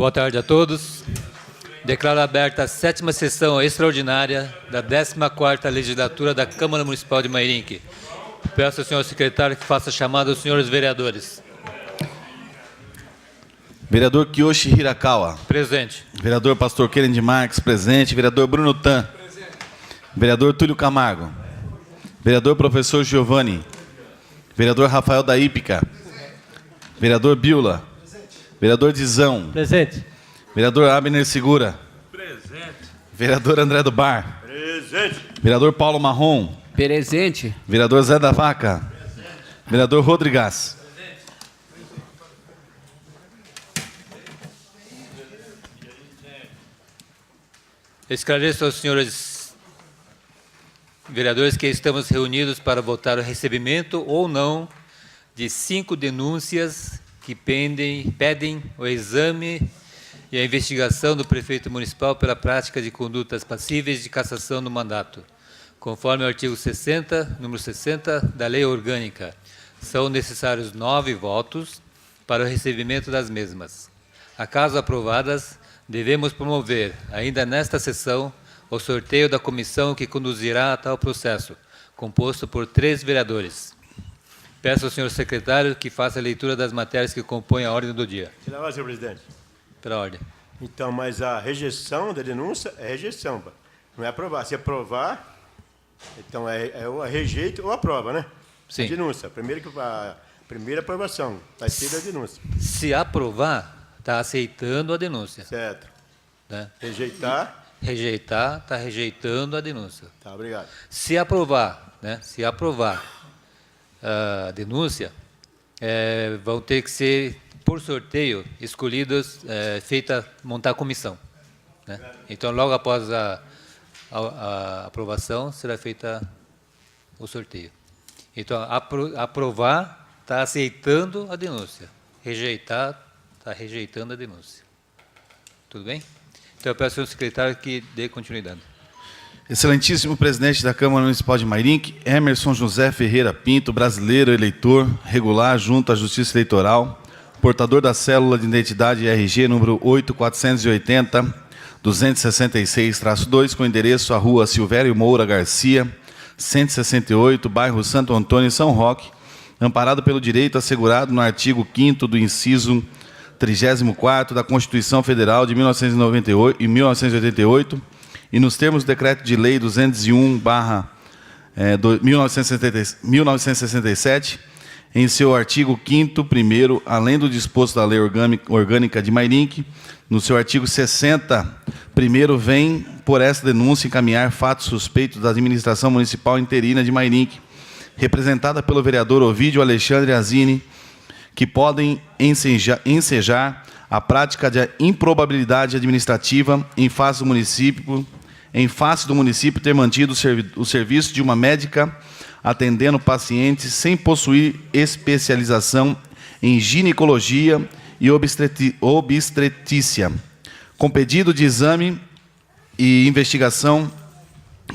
Boa tarde a todos. Declaro aberta a 7ª sessão extraordinária da 14ª Legislatura da Câmara Municipal de Mairinque. Peço ao senhor secretário que faça a chamada aos senhores vereadores. Vereador Kiyoshi Hirakawa. Presente. Vereador Pastor Kennedy Marques, presente. Vereador Bruno Tan. Presente. Vereador Túlio Camargo. Vereador Professor Giovanni. Vereador Rafael da Ípica. Vereador Biula. Vereador Dizão. Presente. Vereador Abner Segura. Presente. Vereador André do Bar. Presente. Vereador Paulo Marrom. Presente. Vereador Zé da Vaca. Presente. Vereador Rodrigues. Presente. Esclareço aos senhores vereadores que estamos reunidos para votar o recebimento ou não de 5 denúncias que pedem o exame e a investigação do prefeito municipal pela prática de condutas passíveis de cassação do mandato, conforme o artigo 60, número 60 da Lei Orgânica. São necessários 9 votos para o recebimento das mesmas. Acaso aprovadas, devemos promover, ainda nesta sessão, o sorteio da comissão que conduzirá a tal processo, composto por 3 vereadores. Peço ao senhor secretário que faça a leitura das matérias que compõem a ordem do dia. Senhor presidente. Pela ordem. Então, mas a rejeição da denúncia é rejeição, não é aprovar. Se aprovar, então é ou rejeita ou aprova, né? Sim. A denúncia, a primeira aprovação vai ser da denúncia. Se aprovar, está aceitando a denúncia. Certo. Né? Rejeitar, está rejeitando a denúncia. tá, obrigado. Se aprovar, né? Se aprovar a denúncia, vão ter que ser, por sorteio, escolhidos, montar a comissão. Né? Então, logo após a aprovação, será feita o sorteio. Então, aprovar, está aceitando a denúncia. Rejeitar, está rejeitando a denúncia. Tudo bem? Então, eu peço ao secretário que dê continuidade. Excelentíssimo presidente da Câmara Municipal de Mairinque, Emerson José Ferreira Pinto, brasileiro, eleitor, regular junto à Justiça Eleitoral, portador da célula de identidade RG número 8480-266-2, com endereço à rua Silvério Moura Garcia, 168, bairro Santo Antônio, São Roque, amparado pelo direito assegurado no artigo 5º do inciso 34º da Constituição Federal de 1988, e nos termos do Decreto de Lei 201/1967, em seu artigo 5º, primeiro, além do disposto da Lei Orgânica de Mairinque, no seu artigo 60, primeiro, vem, por essa denúncia, encaminhar fatos suspeitos da administração municipal interina de Mairinque, representada pelo vereador Ovídio Alexandre Azini, que podem ensejar a prática de improbabilidade administrativa em face do município ter mantido o serviço de uma médica atendendo pacientes sem possuir especialização em ginecologia e obstetrícia, com pedido de exame e investigação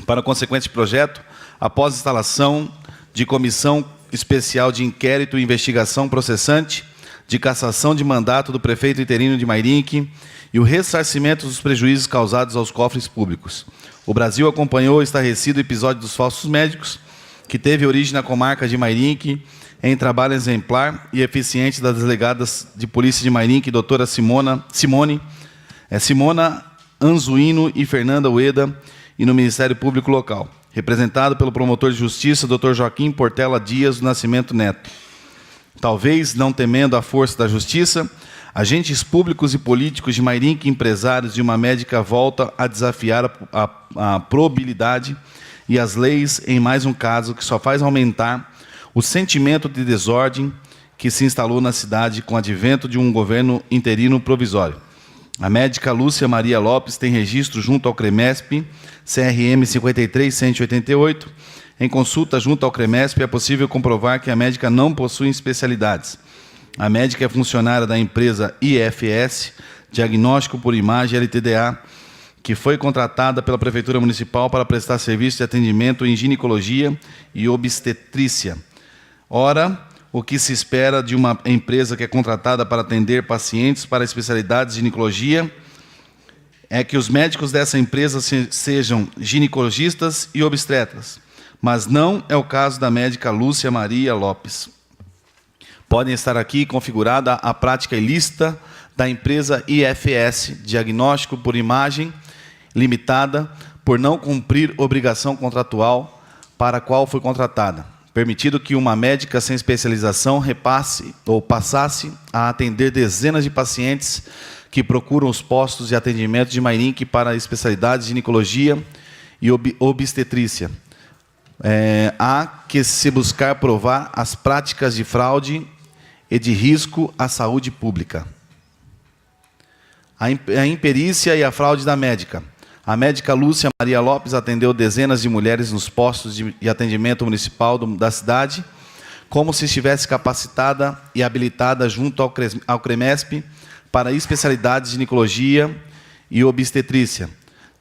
para o consequente projeto, após instalação de comissão especial de inquérito e investigação processante, de cassação de mandato do prefeito interino de Mairinque e o ressarcimento dos prejuízos causados aos cofres públicos. O Brasil acompanhou o estarrecido episódio dos falsos médicos, que teve origem na comarca de Mairinque, em trabalho exemplar e eficiente das delegadas de polícia de Mairinque, doutora Simona Anzuino e Fernanda Ueda, e no Ministério Público Local, representado pelo promotor de justiça, Dr. Joaquim Portela Dias do Nascimento Neto. Talvez, não temendo a força da justiça, agentes públicos e políticos de Mairinque, empresários e uma médica voltam a desafiar a probabilidade e as leis em mais um caso que só faz aumentar o sentimento de desordem que se instalou na cidade com o advento de um governo interino provisório. A médica Lúcia Maria Lopes tem registro junto ao CREMESP, CRM 53188. Em consulta junto ao CREMESP, é possível comprovar que a médica não possui especialidades. A médica é funcionária da empresa IFS, Diagnóstico por Imagem LTDA, que foi contratada pela Prefeitura Municipal para prestar serviço de atendimento em ginecologia e obstetrícia. Ora, o que se espera de uma empresa que é contratada para atender pacientes para especialidades de ginecologia é que os médicos dessa empresa sejam ginecologistas e obstetras, mas não é o caso da médica Lúcia Maria Lopes. Podem estar aqui configurada a prática ilícita da empresa IFS, Diagnóstico por Imagem Limitada, por não cumprir obrigação contratual para a qual foi contratada, permitido que uma médica sem especialização repasse ou passasse a atender dezenas de pacientes que procuram os postos de atendimento de Mairinque para especialidades de ginecologia e obstetrícia. Há que se buscar provar as práticas de fraude e de risco à saúde pública. A imperícia e a fraude da médica. A médica Lúcia Maria Lopes atendeu dezenas de mulheres nos postos de atendimento municipal da cidade, como se estivesse capacitada e habilitada junto ao CREMESP para especialidades de ginecologia e obstetrícia.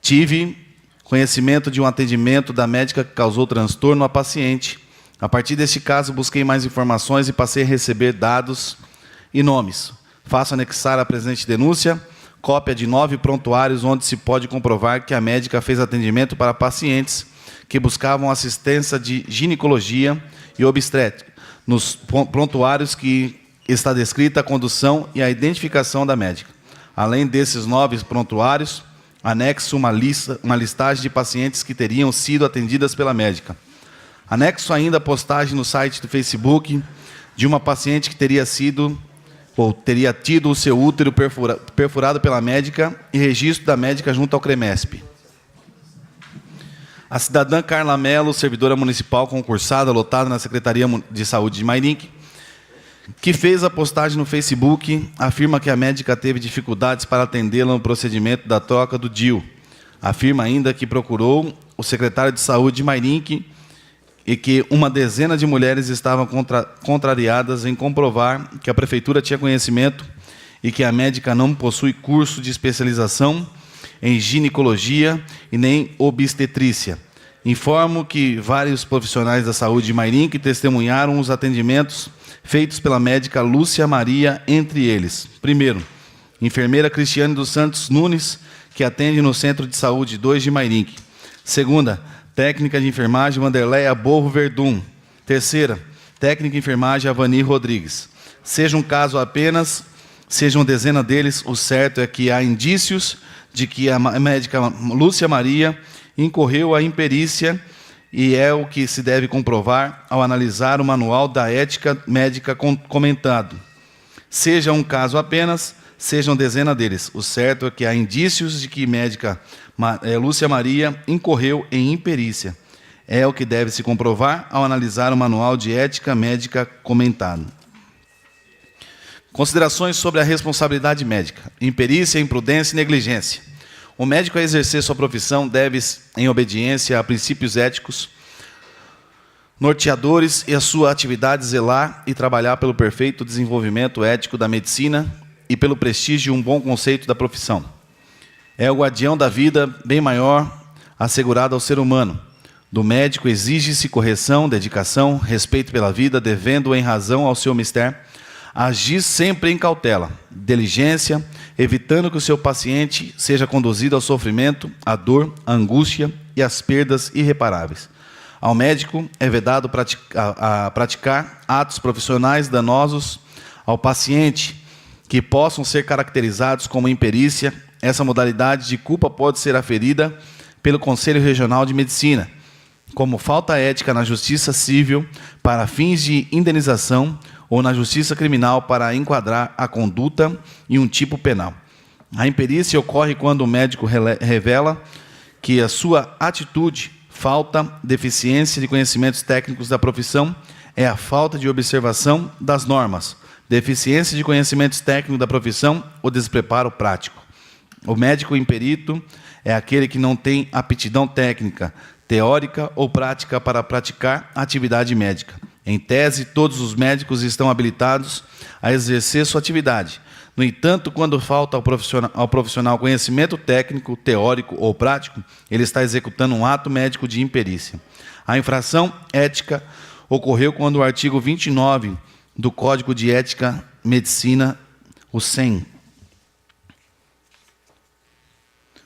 Tive conhecimento de um atendimento da médica que causou transtorno à paciente. A partir deste caso, busquei mais informações e passei a receber dados e nomes. Faço anexar à presente denúncia cópia de 9 prontuários onde se pode comprovar que a médica fez atendimento para pacientes que buscavam assistência de ginecologia e obstétrica. Nos prontuários que está descrita a condução e a identificação da médica. Além desses 9 prontuários, anexo uma listagem de pacientes que teriam sido atendidas pela médica. Anexo ainda a postagem no site do Facebook de uma paciente que teria tido o seu útero perfurado pela médica e registro da médica junto ao CREMESP. A cidadã Carla Mello, servidora municipal concursada, lotada na Secretaria de Saúde de Mairinque, que fez a postagem no Facebook, afirma que a médica teve dificuldades para atendê-la no procedimento da troca do DIU. Afirma ainda que procurou o secretário de Saúde de Mairinque e que uma dezena de mulheres estavam contrariadas em comprovar que a prefeitura tinha conhecimento e que a médica não possui curso de especialização em ginecologia e nem obstetrícia. Informo que vários profissionais da saúde de Mairinque testemunharam os atendimentos feitos pela médica Lúcia Maria, entre eles. Primeiro, enfermeira Cristiane dos Santos Nunes, que atende no Centro de Saúde 2 de Mairinque. Segunda, técnica de enfermagem Wanderleia Borro Verdun. Terceira, técnica de enfermagem Avani Rodrigues. Seja um caso apenas, sejam dezena deles, o certo é que há indícios de que a médica Lúcia Maria incorreu a imperícia e é o que se deve comprovar ao analisar o manual da ética médica comentado. Seja um caso apenas, sejam dezena deles. O certo é que há indícios de que médica Lúcia Maria incorreu em imperícia. É o que deve se comprovar ao analisar o manual de ética médica comentado. Considerações sobre a responsabilidade médica. Imperícia, imprudência e negligência. O médico, a exercer sua profissão, deve, em obediência a princípios éticos, norteadores e a sua atividade zelar e trabalhar pelo perfeito desenvolvimento ético da medicina e pelo prestígio e um bom conceito da profissão. É o guardião da vida bem maior assegurado ao ser humano. Do médico exige-se correção, dedicação, respeito pela vida, devendo, em razão ao seu mistério, agir sempre em cautela, diligência, evitando que o seu paciente seja conduzido ao sofrimento, à dor, à angústia e às perdas irreparáveis. Ao médico é vedado praticar atos profissionais danosos ao paciente que possam ser caracterizados como imperícia. Essa modalidade de culpa pode ser aferida pelo Conselho Regional de Medicina, como falta ética na Justiça Civil para fins de indenização ou na Justiça Criminal para enquadrar a conduta em um tipo penal. A imperícia ocorre quando o médico revela que a sua atitude, falta, deficiência de conhecimentos técnicos da profissão é a falta de observação das normas, deficiência de conhecimentos técnicos da profissão ou despreparo prático. O médico imperito é aquele que não tem aptidão técnica, teórica ou prática para praticar atividade médica. Em tese, todos os médicos estão habilitados a exercer sua atividade. No entanto, quando falta ao profissional conhecimento técnico, teórico ou prático, ele está executando um ato médico de imperícia. A infração ética ocorreu quando o artigo 29 do Código de Ética Medicina, o 100.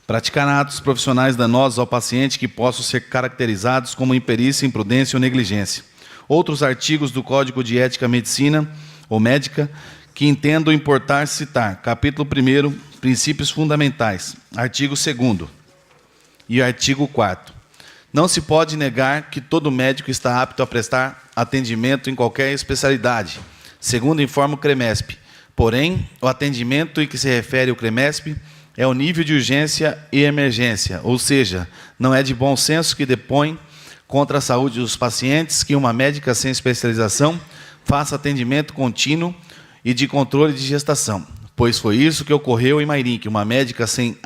Praticar atos profissionais danosos ao paciente que possam ser caracterizados como imperícia, imprudência ou negligência. Outros artigos do Código de Ética Medicina ou Médica que entendo importar citar. Capítulo 1º, Princípios Fundamentais. Artigo 2º e artigo 4º. Não se pode negar que todo médico está apto a prestar atendimento em qualquer especialidade, segundo informa o CREMESP. Porém, o atendimento em que se refere o CREMESP é o nível de urgência e emergência, ou seja, não é de bom senso que depõe contra a saúde dos pacientes que uma médica sem especialização faça atendimento contínuo e de controle de gestação, pois foi isso que ocorreu em Mairinque. Uma médica sem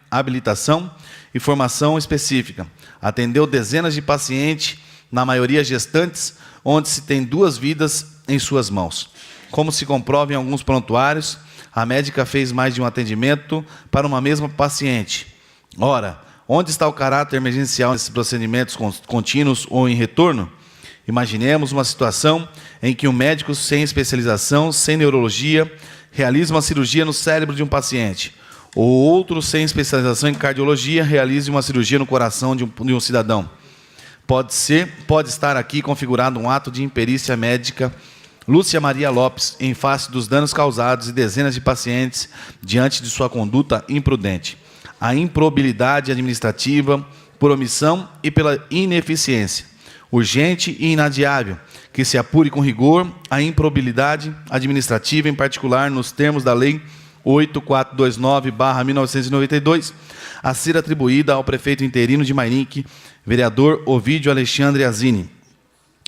habilitação e formação específica atendeu dezenas de pacientes, na maioria gestantes, onde se tem 2 vidas em suas mãos. Como se comprova em alguns prontuários, a médica fez mais de um atendimento para uma mesma paciente. Ora, onde está o caráter emergencial desses procedimentos contínuos ou em retorno? Imaginemos uma situação em que um médico sem especialização, sem neurologia, realiza uma cirurgia no cérebro de um paciente, ou outro sem especialização em cardiologia realize uma cirurgia no coração de um cidadão. Pode estar aqui configurado um ato de imperícia médica Lúcia Maria Lopes, em face dos danos causados e dezenas de pacientes diante de sua conduta imprudente. A improbidade administrativa por omissão e pela ineficiência. Urgente e inadiável, que se apure com rigor a improbidade administrativa, em particular nos termos da Lei 8429/1992, a ser atribuída ao prefeito interino de Mairinque, vereador Ovídio Alexandre Azini.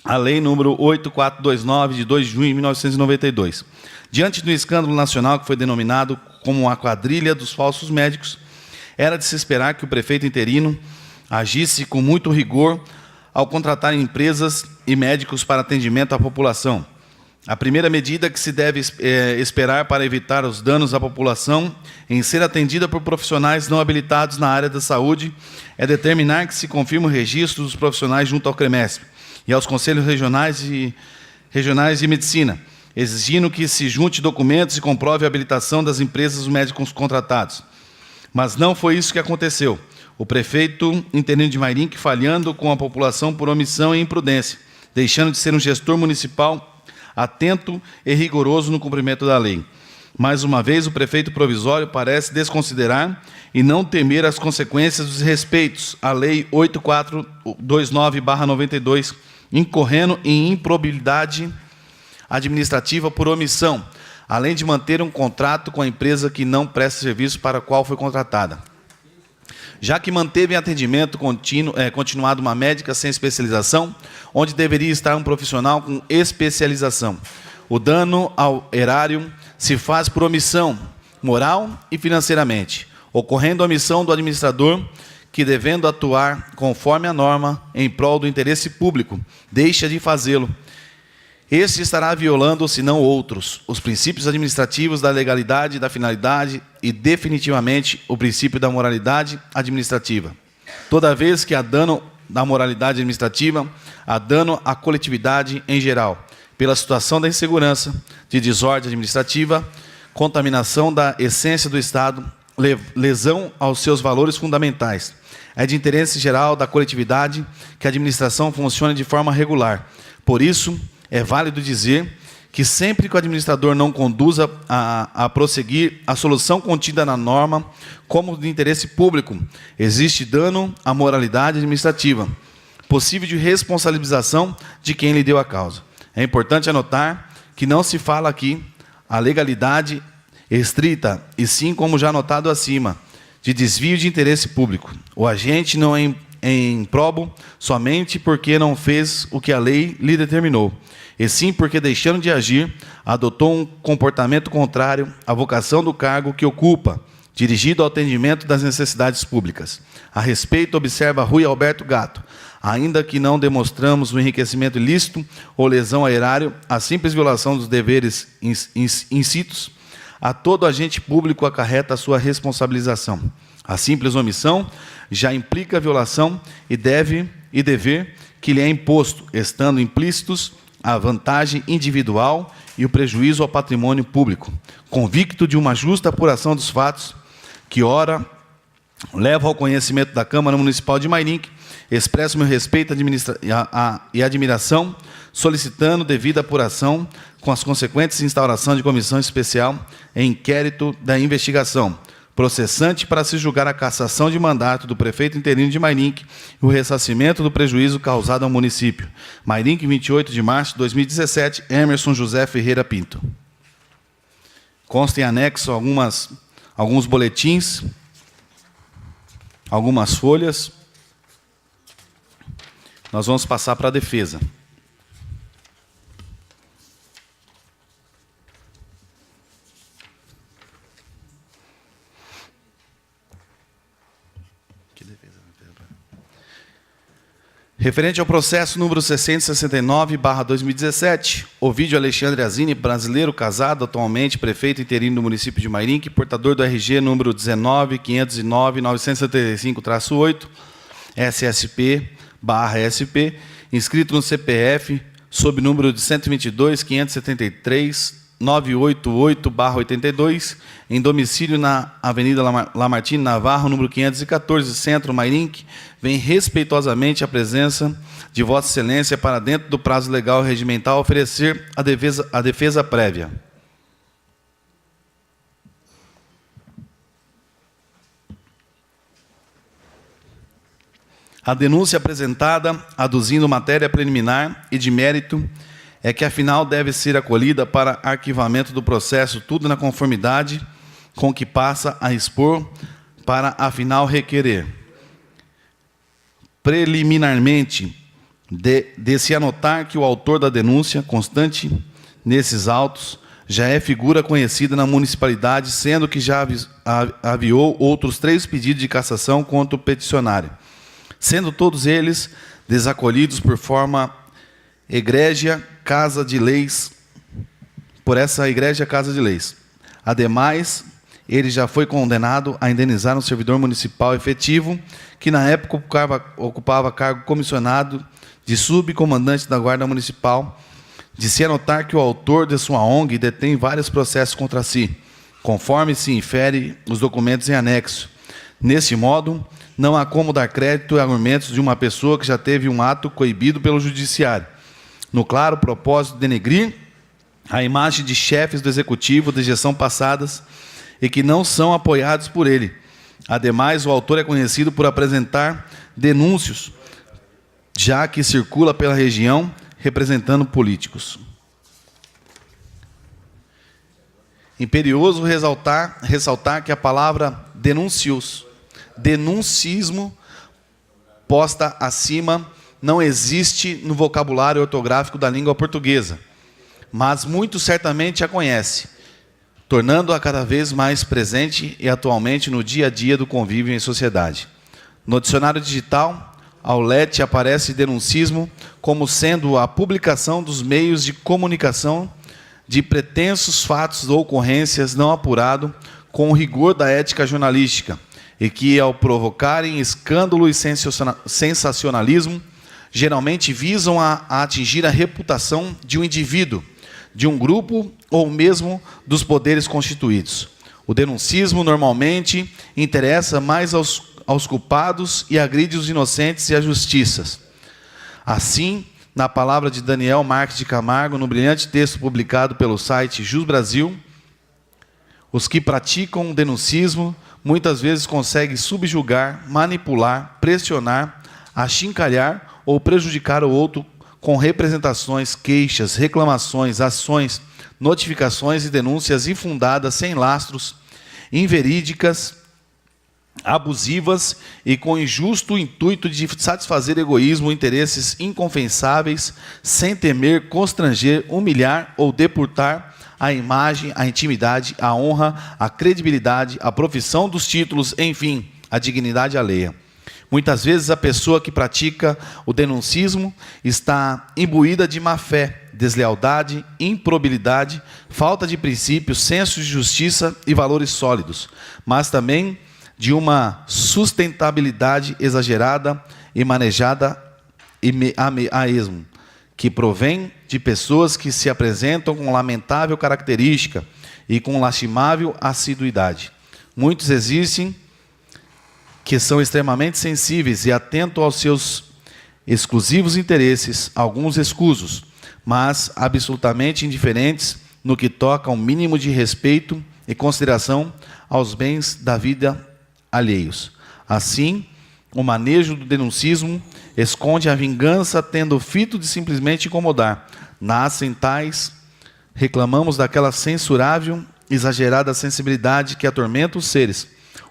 A Lei número 8429, de 2 de junho de 1992. Diante do escândalo nacional que foi denominado como a quadrilha dos falsos médicos, era de se esperar que o prefeito interino agisse com muito rigor ao contratar empresas e médicos para atendimento à população. A primeira medida que se deve esperar para evitar os danos à população em ser atendida por profissionais não habilitados na área da saúde é determinar que se confirme o registro dos profissionais junto ao CREMESP e aos Conselhos Regionais de Medicina, exigindo que se junte documentos e comprove a habilitação das empresas dos médicos contratados. Mas não foi isso que aconteceu. O prefeito interino de Mairinque falhando com a população por omissão e imprudência, deixando de ser um gestor municipal atento e rigoroso no cumprimento da lei. Mais uma vez, o prefeito provisório parece desconsiderar e não temer as consequências dos respeitos à Lei 8429/92, incorrendo em improbidade administrativa por omissão, além de manter um contrato com a empresa que não presta serviço para a qual foi contratada. Já que manteve em atendimento continuado uma médica sem especialização, onde deveria estar um profissional com especialização. O dano ao erário se faz por omissão, moral e financeiramente, ocorrendo a omissão do administrador, que, devendo atuar conforme a norma em prol do interesse público, deixa de fazê-lo. Este estará violando, se não outros, os princípios administrativos da legalidade, da finalidade e, definitivamente, o princípio da moralidade administrativa. Toda vez que há dano da moralidade administrativa, há dano à coletividade em geral, pela situação da insegurança, de desordem administrativa, contaminação da essência do Estado, lesão aos seus valores fundamentais. É de interesse geral da coletividade que a administração funcione de forma regular. Por isso, é válido dizer que sempre que o administrador não conduza a prosseguir a solução contida na norma como de interesse público, existe dano à moralidade administrativa, possível de responsabilização de quem lhe deu a causa. É importante anotar que não se fala aqui a legalidade estrita, e sim, como já notado acima, de desvio de interesse público. O agente não é improbo somente porque não fez o que a lei lhe determinou, e sim porque, deixando de agir, adotou um comportamento contrário à vocação do cargo que ocupa, dirigido ao atendimento das necessidades públicas. A respeito, observa Rui Alberto Gatto, ainda que não demonstramos o enriquecimento ilícito ou lesão a erário, a simples violação dos deveres incitos, a todo agente público acarreta a sua responsabilização. A simples omissão já implica violação e dever que lhe é imposto, estando implícitos a vantagem individual e o prejuízo ao patrimônio público, convicto de uma justa apuração dos fatos que, ora, levo ao conhecimento da Câmara Municipal de Mairinque, expresso meu respeito e admiração, solicitando devida apuração com as consequentes instauração de comissão especial em inquérito da investigação, processante para se julgar a cassação de mandato do prefeito interino de Mairinque e o ressarcimento do prejuízo causado ao município. Mairinque, 28 de março de 2017, Emerson José Ferreira Pinto. Consta em anexo alguns boletins, algumas folhas. Nós vamos passar para a defesa. Referente ao processo número 669/2017, Ovídio Alexandre Azini, brasileiro, casado, atualmente prefeito interino do município de Mairinque, portador do RG número 19.509.975-8, SSP/SP, inscrito no CPF, sob número de 122.573.988/82, em domicílio na Avenida Lamartine Navarro, número 514, Centro, Mairinque, vem respeitosamente a presença de Vossa Excelência para, dentro do prazo legal e regimental, oferecer a defesa prévia. A denúncia apresentada, aduzindo matéria preliminar e de mérito, é que, afinal, deve ser acolhida para arquivamento do processo, tudo na conformidade com o que passa a expor, para, afinal, requerer. Preliminarmente, de-se anotar que o autor da denúncia, constante nesses autos, já é figura conhecida na municipalidade, sendo que já aviou outros 3 pedidos de cassação contra o peticionário, sendo todos eles desacolhidos por forma egrégia Casa de Leis, por essa egrégia Casa de Leis. Ademais, ele já foi condenado a indenizar um servidor municipal efetivo, que na época ocupava cargo comissionado de subcomandante da Guarda Municipal, de se anotar que o autor de sua ONG detém vários processos contra si, conforme se infere os documentos em anexo. Neste modo, não há como dar crédito a argumentos de uma pessoa que já teve um ato coibido pelo judiciário, no claro propósito de denegrir a imagem de chefes do executivo de gestão passadas e que não são apoiados por ele. Ademais, o autor é conhecido por apresentar denúncios, já que circula pela região representando políticos. Imperioso ressaltar que a palavra denuncismo, posta acima, não existe no vocabulário ortográfico da língua portuguesa, mas muito certamente a conhece, tornando-a cada vez mais presente e atualmente no dia a dia do convívio em sociedade. No dicionário digital, Aulete, aparece denuncismo como sendo a publicação dos meios de comunicação de pretensos fatos ou ocorrências não apurado com o rigor da ética jornalística e que, ao provocarem escândalo e sensacionalismo, geralmente visam a atingir a reputação de um indivíduo, de um grupo ou mesmo dos poderes constituídos. O denuncismo normalmente interessa mais aos culpados e agride os inocentes e as justiças. Assim, na palavra de Daniel Marques de Camargo, no brilhante texto publicado pelo site Jus Brasil, os que praticam o denuncismo muitas vezes conseguem subjugar, manipular, pressionar, achincalhar ou prejudicar o outro com representações, queixas, reclamações, ações, notificações e denúncias infundadas, sem lastros, inverídicas, abusivas e com injusto intuito de satisfazer egoísmo ou interesses inconfessáveis, sem temer constranger, humilhar ou depurar a imagem, a intimidade, a honra, a credibilidade, a profissão dos títulos, enfim, a dignidade alheia. Muitas vezes a pessoa que pratica o denuncismo está imbuída de má-fé, deslealdade, improbidade, falta de princípios, senso de justiça e valores sólidos, mas também de uma sustentabilidade exagerada e manejada a esmo, que provém de pessoas que se apresentam com lamentável característica e com lastimável assiduidade. Muitos existem que são extremamente sensíveis e atentos aos seus exclusivos interesses, alguns escusos, mas absolutamente indiferentes no que toca ao mínimo de respeito e consideração aos bens da vida alheios. Assim, o manejo do denuncismo esconde a vingança, tendo o fito de simplesmente incomodar. Nascem tais, reclamamos daquela censurável, exagerada sensibilidade que atormenta os seres.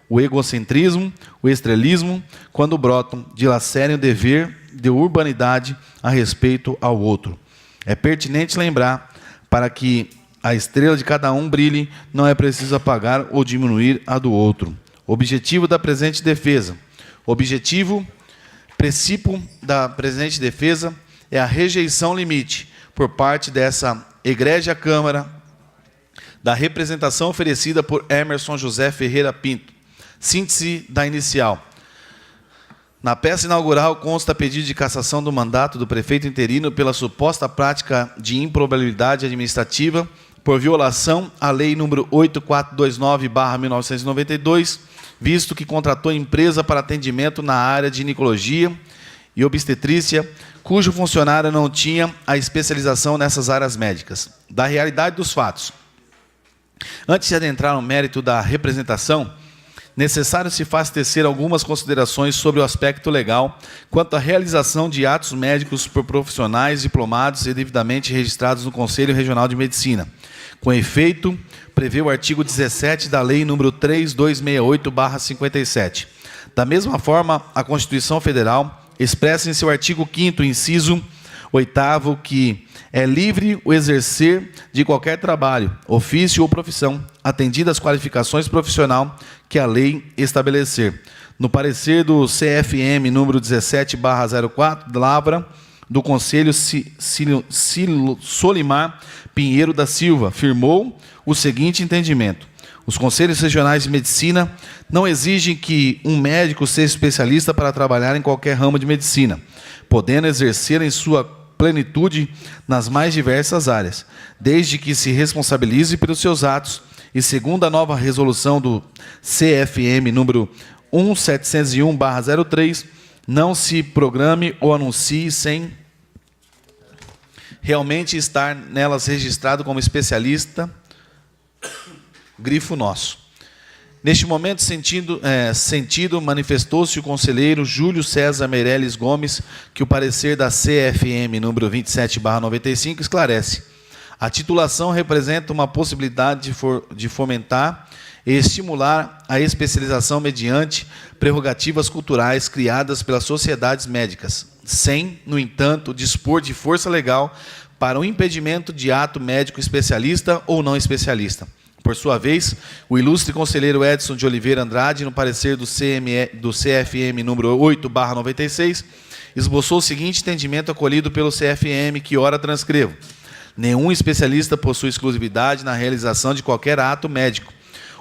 O egocentrismo, o estrelismo, quando brotam, dilacerem o dever de urbanidade a respeito ao outro. É pertinente lembrar, para que a estrela de cada um brilhe, não é preciso apagar ou diminuir a do outro. Objetivo da presente defesa. Princípio da presente defesa é a rejeição limite, por parte dessa egrégia Câmara, da representação oferecida por Emerson José Ferreira Pinto. Síntese da inicial. Na peça inaugural consta pedido de cassação do mandato do prefeito interino pela suposta prática de improbabilidade administrativa por violação à lei número 8429/1992, visto que contratou empresa para atendimento na área de ginecologia e obstetrícia, cujo funcionário não tinha a especialização nessas áreas médicas. Da realidade dos fatos. Antes de adentrar no mérito da representação, necessário se faz tecer algumas considerações sobre o aspecto legal quanto à realização de atos médicos por profissionais diplomados e devidamente registrados no Conselho Regional de Medicina. Com efeito, prevê o artigo 17 da Lei nº 3268/57. Da mesma forma, a Constituição Federal expressa em seu artigo 5º, inciso 8º, que é livre o exercer de qualquer trabalho, ofício ou profissão, atendidas as qualificações profissional que a lei estabelecer. No parecer do CFM número 17/04, Lavra, do Conselho Solimar Pinheiro da Silva, firmou o seguinte entendimento: os Conselhos Regionais de Medicina não exigem que um médico seja especialista para trabalhar em qualquer ramo de medicina, podendo exercer em sua plenitude nas mais diversas áreas, desde que se responsabilize pelos seus atos e, segundo a nova resolução do CFM número 1701/03, não se programe ou anuncie sem realmente estar nelas registrado como especialista, grifo nosso. Neste momento, sentido manifestou-se o conselheiro Júlio César Meirelles Gomes, que o parecer da CFM número 27/95 esclarece: a titulação representa uma possibilidade de fomentar e estimular a especialização mediante prerrogativas culturais criadas pelas sociedades médicas, sem, no entanto, dispor de força legal para o impedimento de ato médico especialista ou não especialista. Por sua vez, o ilustre conselheiro Edson de Oliveira Andrade, no parecer do CFM número 8/96, esboçou o seguinte entendimento acolhido pelo CFM, que ora transcrevo: nenhum especialista possui exclusividade na realização de qualquer ato médico.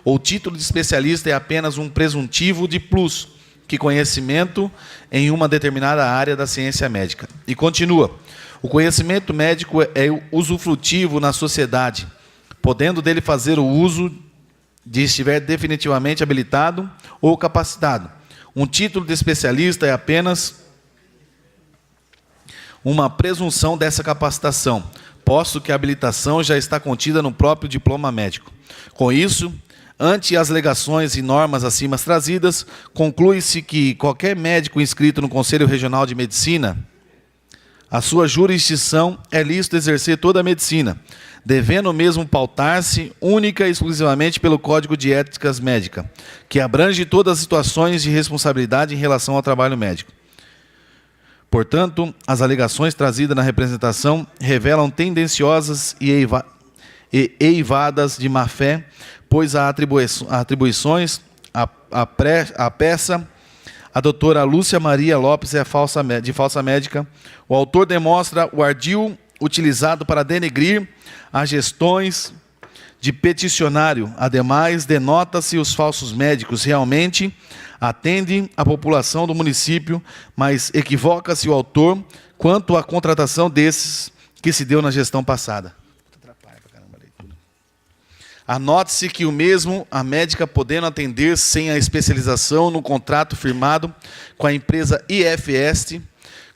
O título de especialista é apenas um presuntivo de plus, que conhecimento em uma determinada área da ciência médica. E continua: o conhecimento médico é usufrutivo na sociedade, podendo dele fazer o uso de estiver definitivamente habilitado ou capacitado. Um título de especialista é apenas uma presunção dessa capacitação, posto que a habilitação já está contida no próprio diploma médico. Com isso, ante as alegações e normas acima trazidas, conclui-se que qualquer médico inscrito no Conselho Regional de Medicina, a sua jurisdição é lícito exercer toda a medicina, devendo mesmo pautar-se única e exclusivamente pelo Código de Éticas Médica, que abrange todas as situações de responsabilidade em relação ao trabalho médico. Portanto, as alegações trazidas na representação revelam tendenciosas e eivadas de má-fé, pois há atribuições à peça. A doutora Lúcia Maria Lopes é de falsa médica. O autor demonstra o ardil utilizado para denegrir as gestões de peticionário. Ademais, denota-se os falsos médicos realmente atendem a população do município, mas equivoca-se o autor quanto à contratação desses que se deu na gestão passada. Anote-se que o mesmo, a médica podendo atender sem a especialização no contrato firmado com a empresa IFS,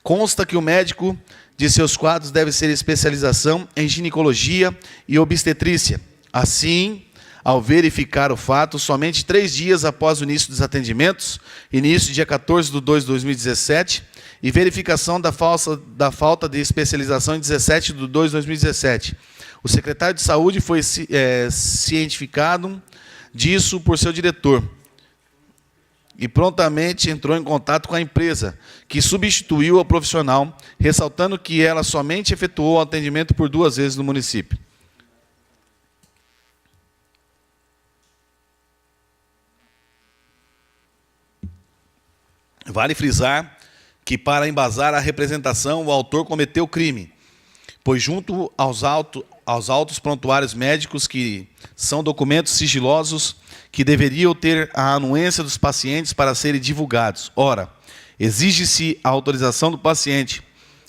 consta que o médico de seus quadros deve ser especialização em ginecologia e obstetrícia. Assim, ao verificar o fato, somente 3 dias após o início dos atendimentos, início dia 14/2/2017, e verificação da falta de especialização em 17/2/2017, o secretário de Saúde foi cientificado disso por seu diretor e prontamente entrou em contato com a empresa, que substituiu a profissional, ressaltando que ela somente efetuou o atendimento por 2 vezes no município. Vale frisar que, para embasar a representação, o autor cometeu crime, pois junto aos autos prontuários médicos, que são documentos sigilosos que deveriam ter a anuência dos pacientes para serem divulgados. Ora, exige-se a autorização do paciente,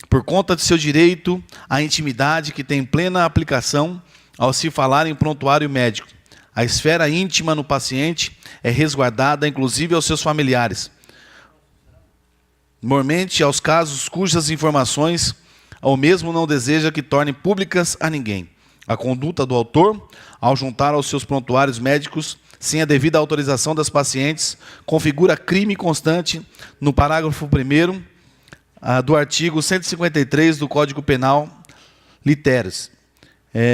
por conta de seu direito à intimidade, que tem plena aplicação ao se falar em prontuário médico. A esfera íntima no paciente é resguardada, inclusive aos seus familiares, mormente aos casos cujas informações ou mesmo não deseja que tornem públicas a ninguém. A conduta do autor, ao juntar aos seus prontuários médicos, sem a devida autorização das pacientes, configura crime constante no parágrafo 1º do artigo 153 do Código Penal, literas.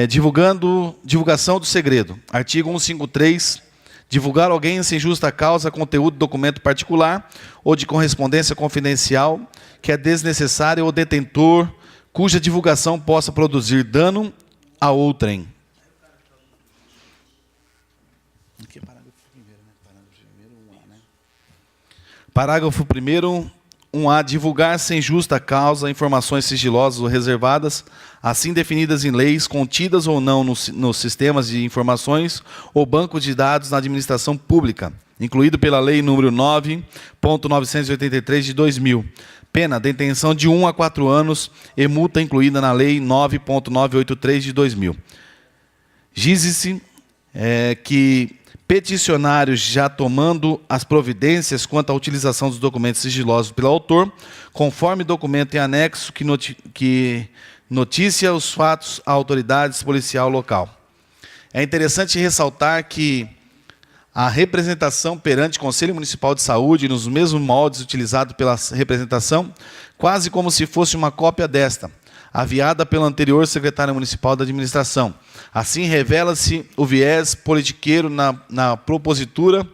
Divulgação do segredo. Artigo 153, divulgar alguém sem justa causa conteúdo de documento particular ou de correspondência confidencial que é desnecessário ao detentor, cuja divulgação possa produzir dano a outrem. Aqui é parágrafo 1º, 1A. Divulgar sem justa causa informações sigilosas ou reservadas, assim definidas em leis, contidas ou não nos sistemas de informações ou banco de dados na administração pública, incluído pela Lei nº 9.983 de 2000. Pena, detenção de 1 a 4 anos e multa incluída na Lei 9.983 de 2000. Diz-se que peticionários, já tomando as providências quanto à utilização dos documentos sigilosos pelo autor, conforme documento em anexo que noticia os fatos à autoridade policial local. É interessante ressaltar que a representação perante o Conselho Municipal de Saúde, nos mesmos moldes utilizados pela representação, quase como se fosse uma cópia desta, aviada pelo anterior secretário municipal da administração. Assim, revela-se o viés politiqueiro na propositura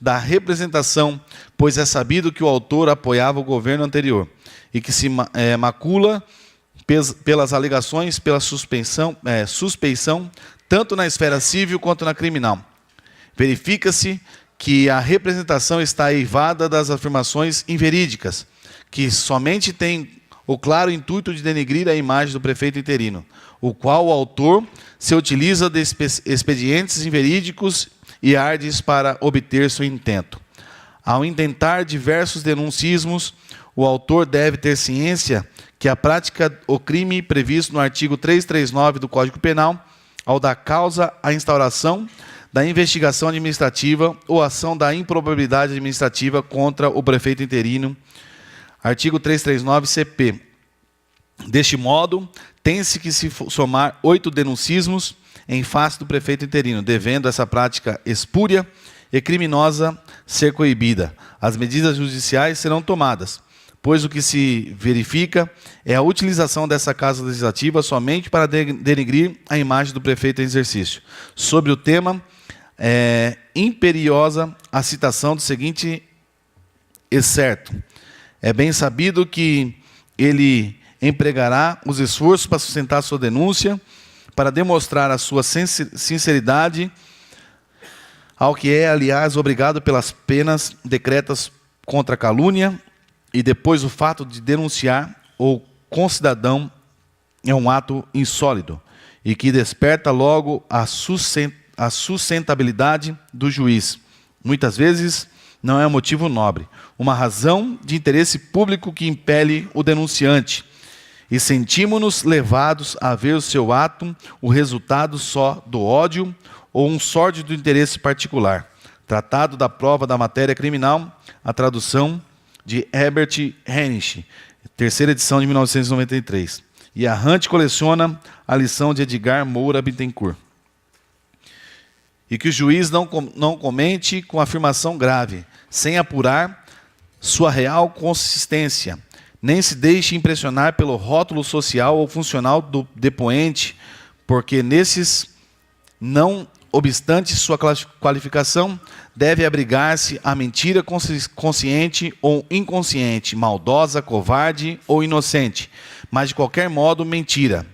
da representação, pois é sabido que o autor apoiava o governo anterior e que se macula pelas alegações, pela suspeição, tanto na esfera civil quanto na criminal. Verifica-se que a representação está eivada das afirmações inverídicas, que somente tem o claro intuito de denegrir a imagem do prefeito interino, o qual o autor se utiliza de expedientes inverídicos e ardes para obter seu intento. Ao intentar diversos denuncismos, o autor deve ter ciência que a prática o crime previsto no artigo 339 do Código Penal, ao dar causa à instauração da investigação administrativa ou ação da improbabilidade administrativa contra o prefeito interino, artigo 339 CP. Deste modo, tem-se que se somar 8 denuncismos em face do prefeito interino, devendo essa prática espúria e criminosa ser coibida. As medidas judiciais serão tomadas, pois o que se verifica é a utilização dessa Casa Legislativa somente para denegrir a imagem do prefeito em exercício. Sobre o tema, é imperiosa a citação do seguinte excerto. É bem sabido que ele empregará os esforços para sustentar sua denúncia, para demonstrar a sua sinceridade, ao que é, aliás, obrigado pelas penas decretas contra a calúnia, e depois o fato de denunciar ou concidadão é um ato insólido, e que desperta logo a sustentabilidade do juiz. Muitas vezes não é um motivo nobre, uma razão de interesse público que impele o denunciante, e sentimos-nos levados a ver o seu ato o resultado só do ódio ou um sórdido interesse particular. Tratado da prova da matéria criminal, a tradução de Herbert Heinrich, terceira edição de 1993. E a Hunt coleciona a lição de Edgar Moura Bittencourt. E que o juiz não comente com afirmação grave, sem apurar sua real consistência, nem se deixe impressionar pelo rótulo social ou funcional do depoente, porque nesses, não obstante sua qualificação, deve abrigar-se a mentira consciente ou inconsciente, maldosa, covarde ou inocente, mas de qualquer modo mentira.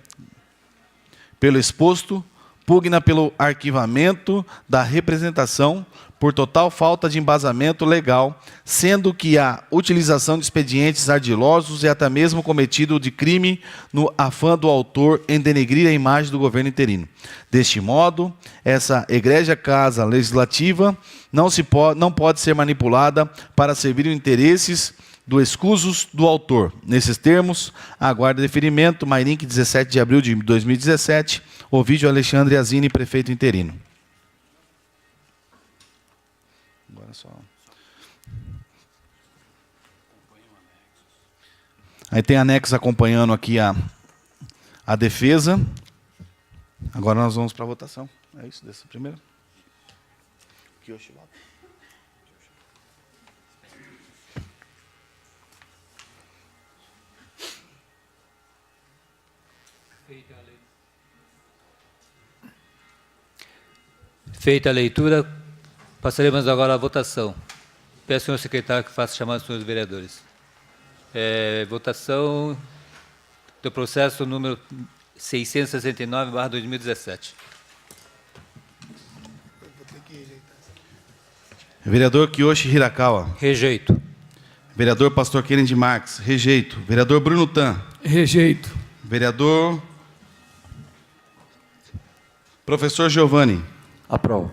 Pelo exposto, pugna pelo arquivamento da representação por total falta de embasamento legal, sendo que a utilização de expedientes ardilosos é até mesmo cometido de crime no afã do autor em denegrir a imagem do governo interino. Deste modo, essa egrégia casa legislativa não pode ser manipulada para servir os interesses do escusos do autor. Nesses termos, aguarda deferimento, Mairink, 17 de abril de 2017, Ovídio Alexandre Azini, prefeito interino. Agora só. Aí tem anexos acompanhando aqui a defesa. Agora nós vamos para a votação. É isso, dessa primeira. Feita a leitura, passaremos agora à votação. Peço ao senhor secretário que faça chamar os senhores vereadores. Votação do processo número 669/2017. Vereador Kiyoshi Hirakawa. Rejeito. Vereador Pastor Kennedy Marques. Rejeito. Vereador Bruno Tan. Rejeito. Vereador Professor Giovanni. Aprovo.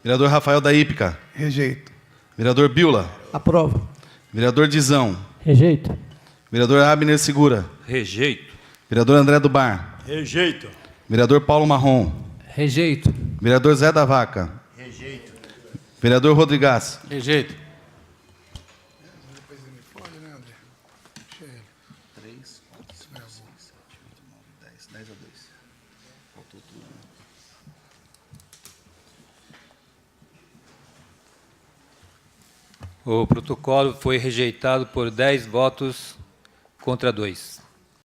Vereador Rafael da Ípica. Rejeito. Vereador Biula. Aprovo. Vereador Dizão. Rejeito. Vereador Abner Segura. Rejeito. Vereador André do Bar. Rejeito. Vereador Paulo Marrom. Rejeito. Vereador Zé da Vaca. Rejeito. Vereador Rodrigues. Rejeito. 3, 4, 5, 6, 7, 8, 9, 10. 10 a 2. Faltou tudo. O protocolo foi rejeitado por 10 votos contra 2.